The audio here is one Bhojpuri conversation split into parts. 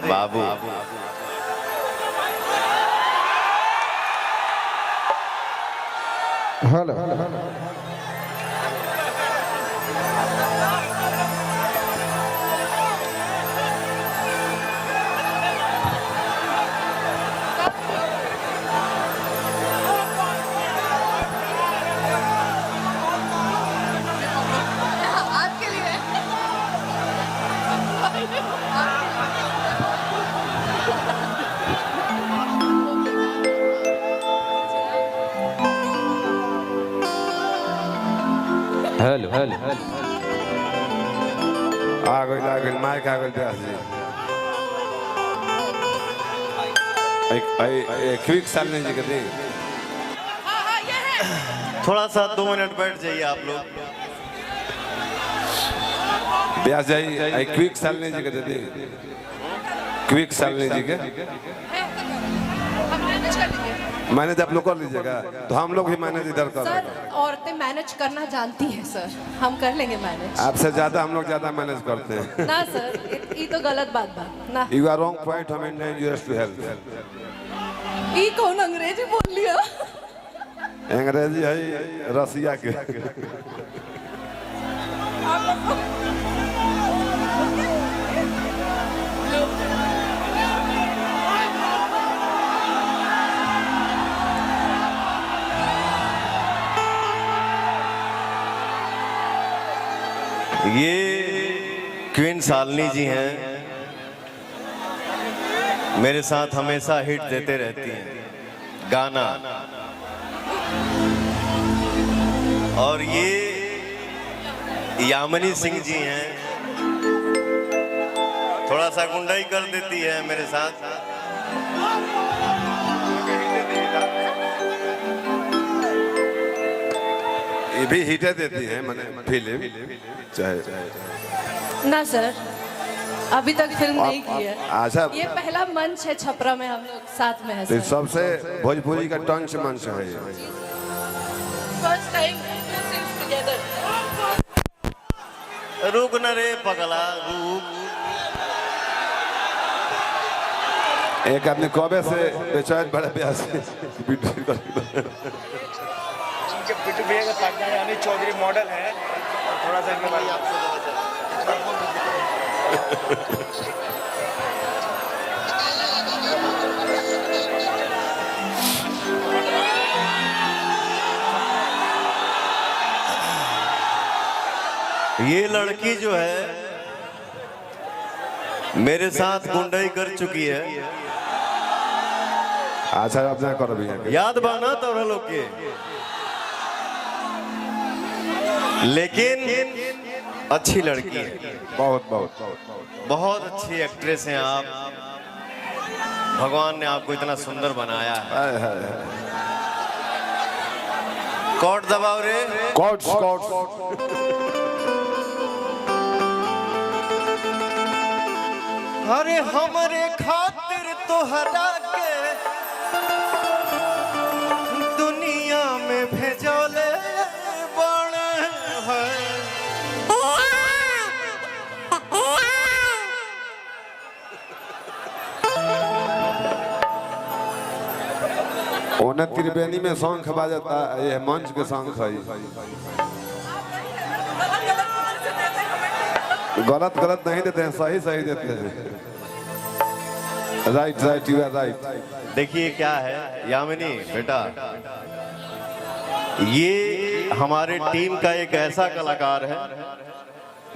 बाबू हेलो आपके लिए हेलो हेलो आगे माइक आगे ब्यास जी एक क्विक सालने जी कहते थोड़ा सा 2 मिनट बैठ जाइए आप लोग। ब्यास जाई क्विक सालने जी कहते क्विक सालने जी के हम मैनेज कर लेंगे मैनेज आप लोग कर लीजिएगा तो हम लोग भी मैनेज इधर कर सर। लेंगे। औरतें मैनेज करना जानती हैं सर, हम कर लेंगे मैनेज। आपसे ज्यादा हम लोग ज्यादा मैनेज करते हैं। ना सर, ये तो गलत बात बा ना। यू आर रॉन्ग पॉइंट हम इन डेंजरस टू हेल्प। ये कौन अंग्रेजी बोल लिया? अंग्रेजी है रसिया के। ये क्वीन शालिनी जी हैं, मेरे साथ हमेशा हिट देते रहती हैं गाना। और ये यामिनी सिंह जी हैं, थोड़ा सा गुंडाई कर देती है मेरे साथ। ये भी हिटे देती है मैंने फिल्म चाहे ना सर, अभी तक फिल्म नहीं की है। अच्छा ये पहला मंच है छपरा में, हम लोग साथ में है तो सर। सबसे भोजपुरी का टंच मंच है ये। First time together. रुक न रे पगला रुक। एक आदमी कबे से बेचैन बड़ा ब्यास पिट्टू भैया का पार्टनर यानी चौधरी मॉडल है, और थोड़ा सा इनके बारे में ये लड़की जो है मेरे साथ गुंडाई कर चुकी है। अच्छा अपना करो भी है। याद बाना तो लोग के, लेकिन अच्छी लड़की है, बहुत बहुत बहुत अच्छी एक्ट्रेस हैं आप। भगवान ने आपको इतना सुंदर बनाया है। कॉर्ड दबाओ रे। कॉर्ड्स कॉर्ड्स अरे हमरे खातिर तो हरा के दुनिया में भेजोले बन है। ओने त्रिवेणी में शंख बाजता, ये मंच के शंख है। गलत गलत नहीं देते हैं, सही सही देते हैं। Right right you are right. देखिए क्या है यामिनी बेटा, ये हमारे टीम का एक ऐसा कलाकार है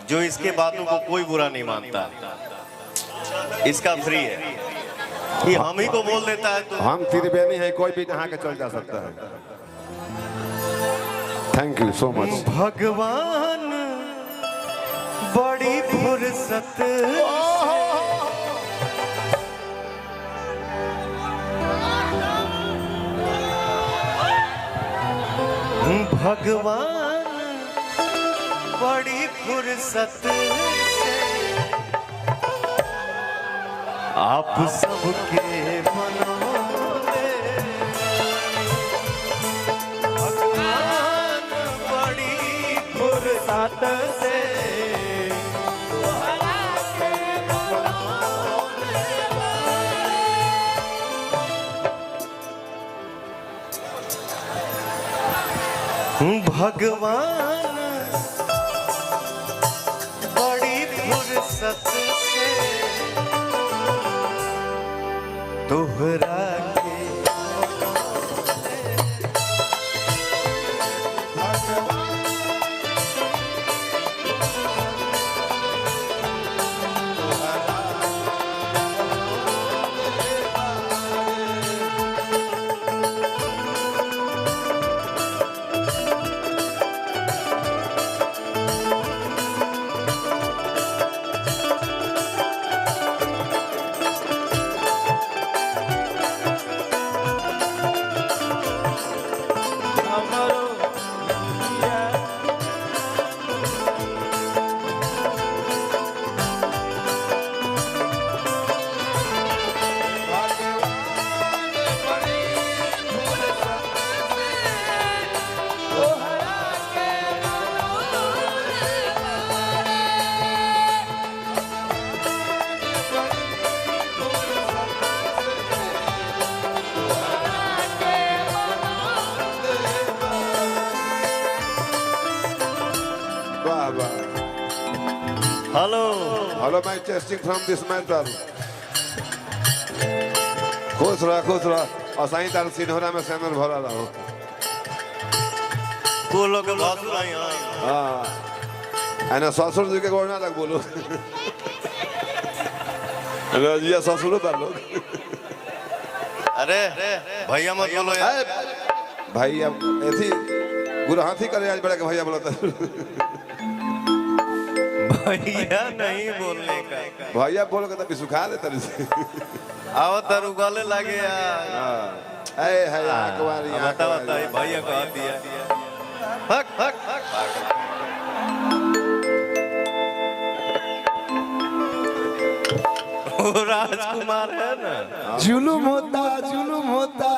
जो इसके बातों को कोई बुरा नहीं मानता। इसका फ्री है कि हम ही को बोल देता है तो हम त्रिवेणी है, कोई भी यहाँ के चल जा सकता है। Thank you so much. भगवान बड़ी फुर्सत भगवान बड़ी फुर्सत से आप सबके बनोगे। भगवान बड़ी फुर्सत से भगवान बड़ी फुर्सत से तोहरा के hello hello mike testing from this matter. खुश रह और साईं तार सिन्होरा में शामिल भरा रहो। बोलो के भासुर आई हाँ एना ससुर जी के गोड़ना तक बोलो रजिया ससुर पर लोग। अरे भैया मत बोलो यार। भाई अब ऐसी गुरु हाथी करे आज बड़ा के भैया बोला था। भैया नहीं बोलने का। भैया बोल के तभी सुखा दे तेरे से। आओ तर उगाले लगे यार। ए है आंकवारी बता भैया कहा दिया। हक हक हक वो राजकुमार है ना। जुलुम होता।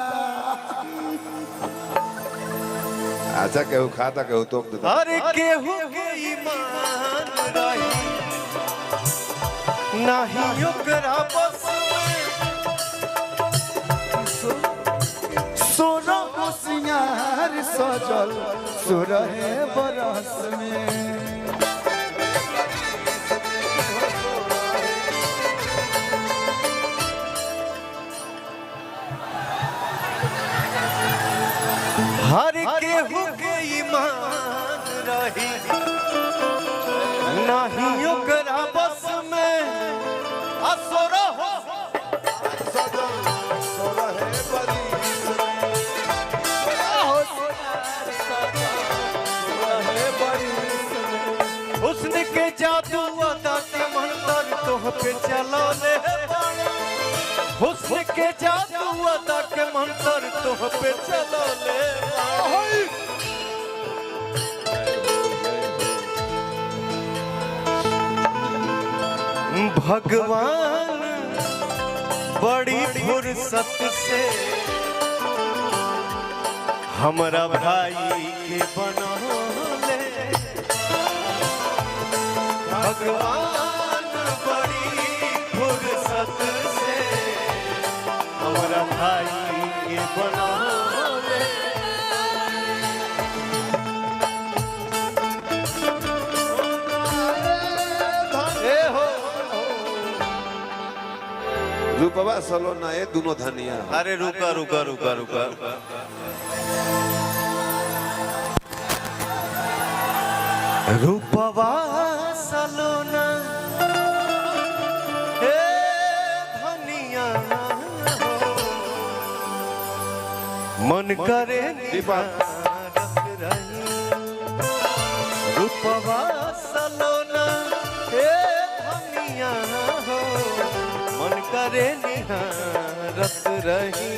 अच्छा केहू खाता केहू तो अरे केहू के ईमान रही नहीं ओकरा बस सोना सिंगार सजल सुरहे बरस में। हर केहू के ईमान रही नहीं ओकरा बस में असुर हो हुस्न के जादू अदा के मंतर तोह पे चलो ले हुस्न के जादू अदा के मंतर तोह पे चलो ले भगवान बड़ी फुर्सत से हमरा भाई के बनौले। भगवान बड़ी फुर्सत से हमरा भाई के बनौले। रूपवा सलोना ये दोनों धनिया। अरे रुका रूपवा सलोना हे धनिया मन करे रूपवा सलोना हे धनिया हो मन करे निहारत रही।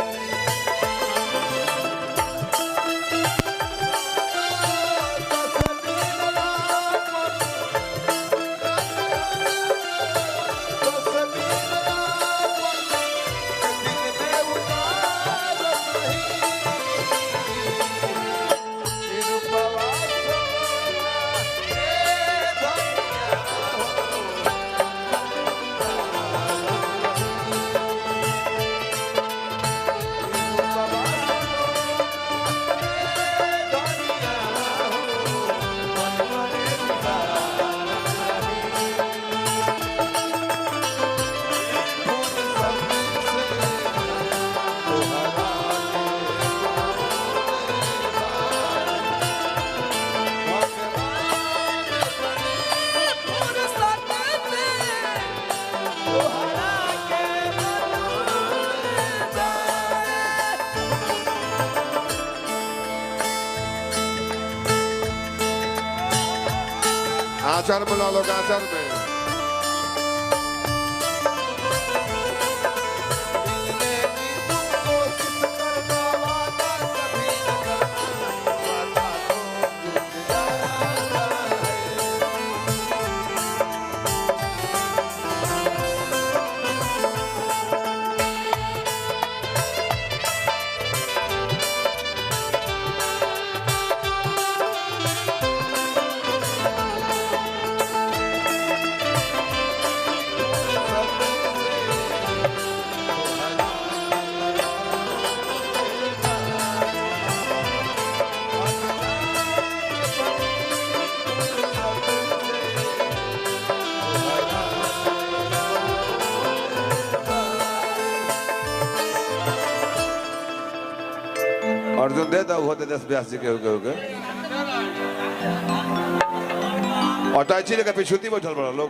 आचार बना लो आचार में अर्जुन दे दो होते 10-82 के हो गए और टाइची लेकर पिछुती बैठल बड़ा लोग